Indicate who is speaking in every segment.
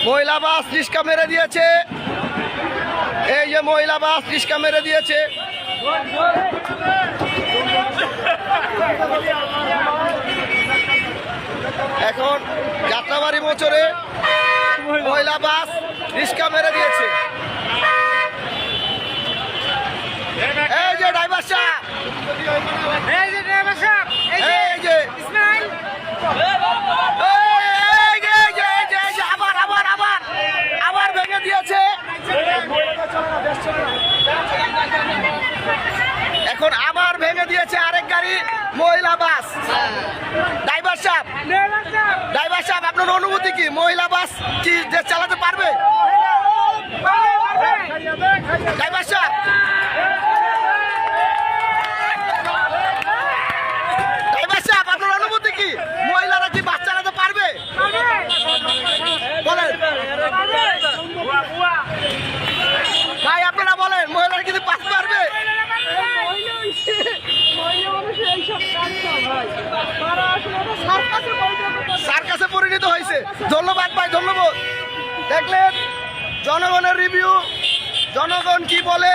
Speaker 1: মহিলা বাস রিস্কা মেরে দিয়েছে। এই যে মহিলা বাস রিস্কা মেরে দিয়েছে। এখন যাত্রাবাড়ি মোচরে মহিলা বাস রিস্কা মেরে দিয়েছে। এই যে ড্রাইভার সাহেব, এই যে আবার ভেঙে দিয়েছে। এখন আবার ভেঙে দিয়েছে আরেক গাড়ি মহিলা বাস। ড্রাইভার সাহেব আপনার অনুভূতি কি? মহিলা বাস কি দেশ চালাতে পারবে? ড্রাইভার সাহেব আপনার অনুভূতি কি? মহিলারা কি বাস চালাতে পারবে? বলেন ভাই, আপনারা বলেন মহিলারা কিন্তু বাস পারবে? সার্কাসে পরিণত হয়েছে। ধন্যবাদ ভাই, ধন্যবাদ। দেখলেন জনগণের রিভিউ, জনগণ কি বলে।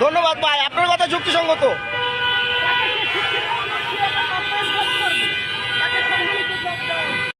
Speaker 1: ধন্যবাদ ভাই, আপনার কথা যুক্তিসঙ্গত।